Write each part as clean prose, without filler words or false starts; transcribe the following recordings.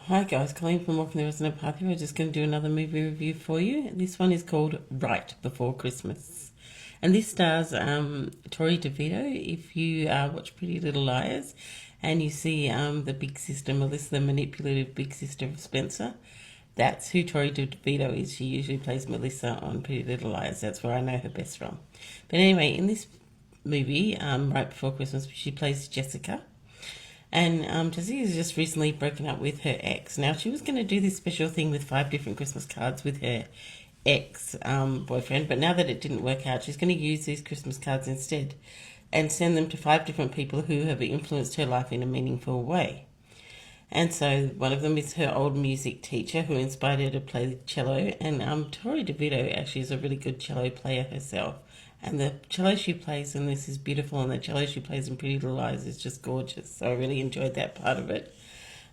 Hi guys, Colleen from Walking the Resonant Path here. We're just going to do another movie review for you. This one is called Right Before Christmas. And this stars Tori DeVito. If you watch Pretty Little Liars and you see the big sister, Melissa, the manipulative big sister of Spencer, that's who Tori DeVito is. She usually plays Melissa on Pretty Little Liars. That's where I know her best from. But anyway, in this movie, Right Before Christmas, she plays Jessica. And Jessie has just recently broken up with her ex. Now, she was going to do this special thing with 5 different Christmas cards with her ex boyfriend, but now that it didn't work out, she's going to use these Christmas cards instead and send them to 5 different people who have influenced her life in a meaningful way. And so one of them is her old music teacher who inspired her to play cello. And Tori DeVito actually is a really good cello player herself. And the cello she plays in this is beautiful, and the cello she plays in Pretty Little Lies is just gorgeous. So I really enjoyed that part of it.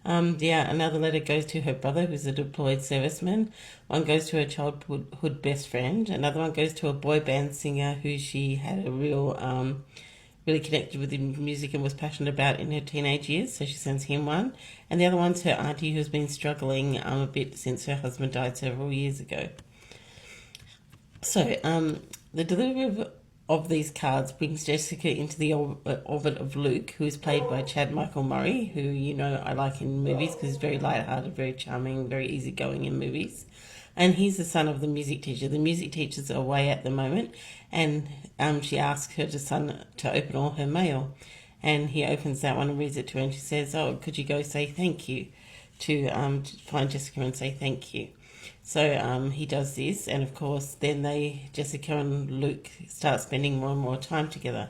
Another letter goes to her brother, who's a deployed serviceman. One goes to her childhood best friend. Another one goes to a boy band singer who she had a really connected with the music and was passionate about in her teenage years, so she sends him one. And the other one's her auntie, who's been struggling a bit since her husband died several years ago. So, the delivery of these cards brings Jessica into the orbit of Luke, who is played by Chad Michael Murray, who I like in movies because he's very light-hearted, very charming, very easygoing in movies. And he's the son of the music teacher. The music teacher's away at the moment, and she asks her son to open all her mail. And he opens that one and reads it to her, and she says, "Oh, could you go say thank you to find Jessica and say thank you?" So he does this, and of course, then Jessica and Luke start spending more and more time together,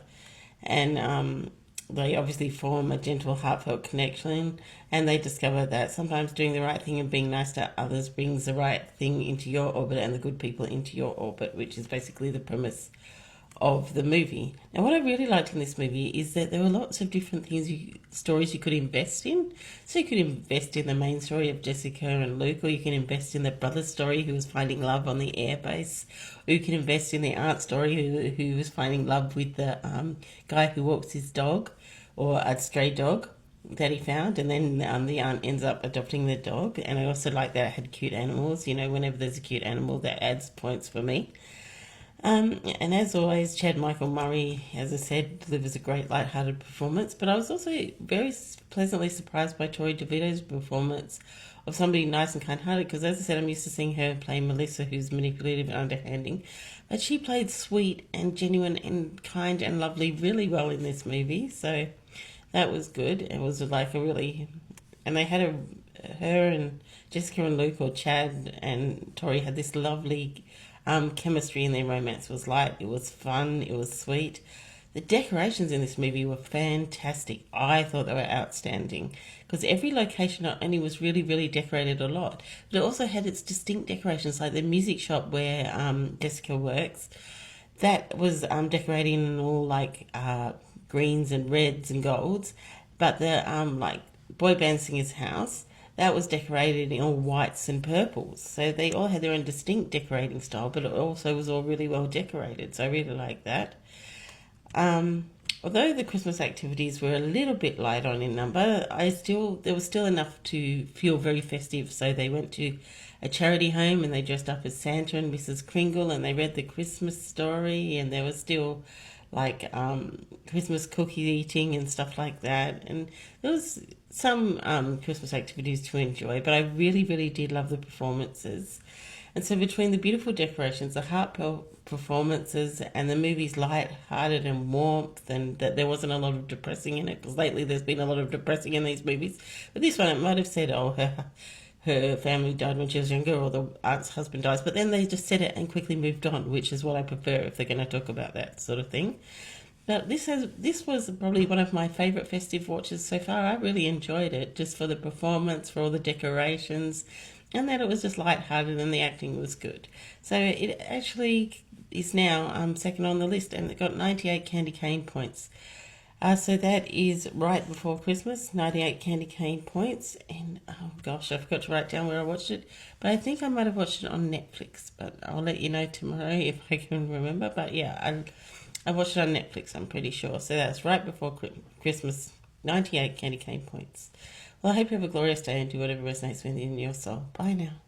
and they obviously form a gentle, heartfelt connection, and they discover that sometimes doing the right thing and being nice to others brings the right thing into your orbit and the good people into your orbit, which is basically the premise of the movie. Now, what I really liked in this movie is that there were lots of different stories you could invest in. So you could invest in the main story of Jessica and Luke, or you can invest in the brother's story who was finding love on the airbase, or you can invest in the aunt story who was finding love with the guy who walks his dog, or a stray dog that he found, and then the aunt ends up adopting the dog. And I also like that it had cute animals. Whenever there's a cute animal, that adds points for me. And as always, Chad Michael Murray, as I said, delivers a great light-hearted performance. But I was also very pleasantly surprised by Tori DeVito's performance of somebody nice and kind-hearted, because as I said, I'm used to seeing her play Melissa, who's manipulative and underhanding. But she played sweet and genuine and kind and lovely really well in this movie. So that was good. It was like a really... And they had her and Jessica and Luke, or Chad and Tori, had this lovely... chemistry in their romance. Was light, it was fun, it was sweet. The decorations in this movie were fantastic. I thought they were outstanding because every location not only was really, really decorated a lot, but it also had its distinct decorations, like the music shop where Jessica works. That was decorated in all greens and reds and golds, but the boy band singer's house, that was decorated in all whites and purples. So they all had their own distinct decorating style, but it also was all really well decorated. So I really like that. Although the Christmas activities were a little bit light on in number, there was still enough to feel very festive. So they went to a charity home and they dressed up as Santa and Mrs. Kringle, and they read the Christmas story, and there was still Christmas cookie eating and stuff like that. And there was some Christmas activities to enjoy, but I really, really did love the performances. And so between the beautiful decorations, the heartfelt performances, and the movie's light-hearted and warmth, and that there wasn't a lot of depressing in it, because lately there's been a lot of depressing in these movies. But this one, it might have said, oh, her family died when she was younger, or the aunt's husband dies, but then they just said it and quickly moved on, which is what I prefer if they're going to talk about that sort of thing. But this was probably one of my favourite festive watches so far. I really enjoyed it, just for the performance, for all the decorations, and that it was just light-hearted and the acting was good. So it actually is now second on the list, and it got 98 candy cane points. So that is Right Before Christmas, 98 candy cane points. And oh gosh, I forgot to write down where I watched it, but I think I might have watched it on Netflix, but I'll let you know tomorrow if I can remember. But yeah, I watched it on Netflix, I'm pretty sure. So that's Right Before Christmas, 98 candy cane points. Well, I hope you have a glorious day and do whatever resonates within your soul. Bye now.